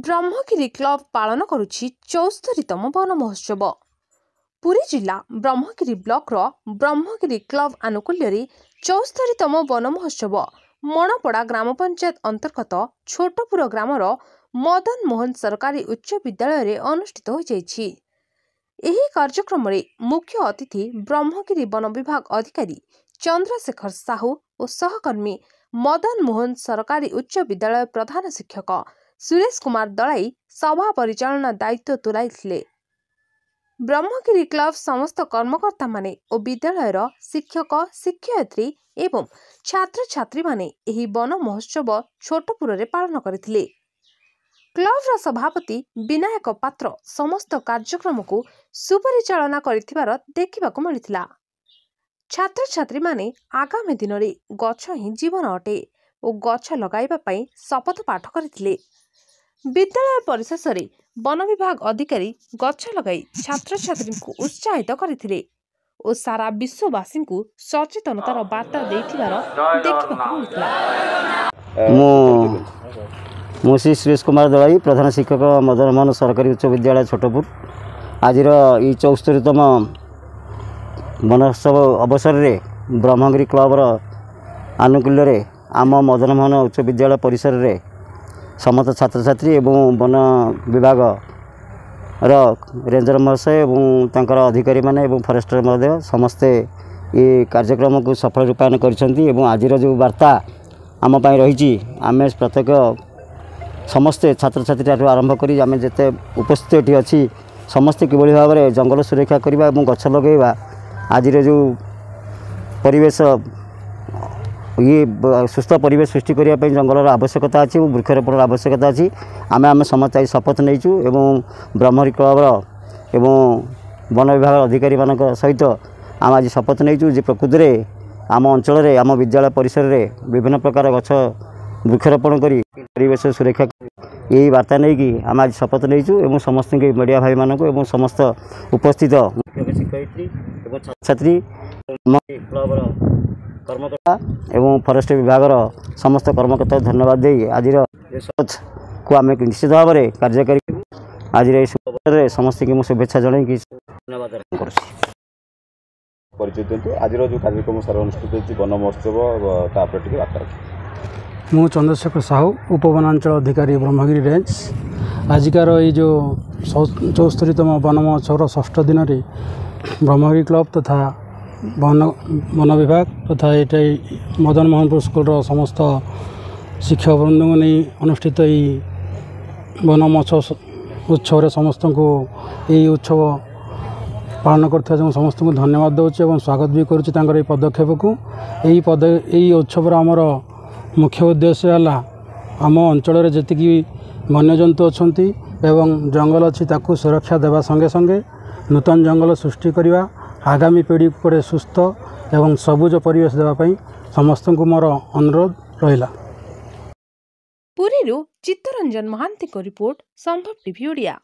Brahmagiri club पालन करुछि 74तम वन महोत्सव। पुरी जिला Brahmagiri block Brahmagiri club आनुकूल्य 74तम वन महोत्सव मणपड़ा ग्राम पंचायत अंतर्गत छोटपुर ग्रामर मदन मोहन सरकारी उच्च विद्यालय रे अनुष्ठित हो जाइछि। एही कार्यक्रम रे मुख्य अतिथि ब्रह्मगिरी वन विभाग अधिकारी चंद्रशेखर साहू और सहकर्मी मदन मोहन सरकारी उच्च विद्यालय प्रधान शिक्षक सुरेश कुमार दलाई सभा परिचालना दायित्व तुलाइथिले। ब्रह्मगिरी क्लब समस्त कर्मकर्ता माने और विद्यालयर शिक्षक शिक्षयित्री एवं छात्र छात्री माने एही वन महोत्सव छोटपुर रे पालन करथिले। क्लब सभापति विनायक पात्र समस्त कार्यक्रम को सुपरिचालना करिथिबार देखिबाकु मिलिथिला। छात्र छात्री माने आगामी दिन रे गछ ही जीवन अटे और गछ लगाइबा पई शपथ पाठ करथिले। विद्यालय परिसर रे वन विभाग अधिकारी गछ लगाई छात्र छात्री को उत्साहित करथिले और सारा विश्ववासी को सचेतनतार वार्ता देथिबार देखिबाकु मिलिथिला। मुसी सुरेश कुमार दलाई प्रधान शिक्षक मदन मोहन सरकारी उच्च विद्यालय छोटपुर। आज 74तम वनोत्सव अवसर रे ब्रह्मगिरी क्लब आनुकूल्य रे आम मदन मोहन उच्च विद्यालय परिसर रे समस्त छात्र छात्री एवं वन विभाग रेंजर महाशय एवं तांकर अधिकारी माने एवं फरेस्टर महोदय समस्ते ये कार्यक्रम को सफल रूपायन करिसेंती। एवं आज जो वार्ता आम पई रही आम प्रत्येक समस्ते छात्र छात्री आरंभ करी आम जिते उपस्थित ये अच्छी समस्ते किभली भाव में जंगल सुरक्षा करवा और गछ लगेवा आज जो परिवेश ये सुस्थ परिवेश सृष्टि करने जंगलर आवश्यकता अच्छी वृक्षरोपण आवश्यकता अच्छी आम आम समस्त आज शपथ नहींचु एवं ब्रह्मगिरी क्लब एवं वन विभाग अधिकारी मान सहित आम आज शपथ नहींचु जे प्रकृति में आम अंचल आम विद्यालय परिसर में विभिन्न प्रकार गछ वृक्षरोपण करी परिवेश सुरक्षा यही वार्ता नहीं कि आम आज शपथ नहींचु एवं समस्त मीडिया भाई मानक एवं समस्त उपस्थित शिक्षयित्री एवं छात्र छात्री क्लब कर्मकर्ता एवं फरेस्ट विभाग समस्त कर्मकर्ता धन्यवाद दे आज शपथ को आम निश्चित भाव में कार्यकारी आज शुभ समस्त की शुभेच्छा जन धन्यवाद परिचय आज जो कार्यक्रम सारा अनुष्ठित वन महोत्सव मु चंद्रशेखर साहू उपवनांचल अधिकारी ब्रह्मगिरी रेंज। आजिकार ये जो 74तम वन महोत्सव 6 दिन रे ब्रह्मगिरी क्लब तथा वन विभाग तथा ये मदन मोहनपुर स्कूल समस्त शिक्षक वृंद को नहीं अनुष्ठित वन महोत्सव उत्सव समस्त को यही उत्सव पालन कर समस्त को धन्यवाद दूसरी और स्वागत भी करुँच पदक्षेप को यही उत्सव आमर मुख्य उद्देश्य है आम अंचल जी वन्यजंतु अच्छा एवं जंगल अच्छी ताकू सुरक्षा देवा संगे संगे नूतन जंगल सृष्टि करवा आगामी पीढ़ी को सुस्थ एवं सबुज परिवेश देवाई समस्त को मोर अनुरोध रहा। पुरी चित्तरंजन महांती को रिपोर्ट संभव टीवी ओडिया।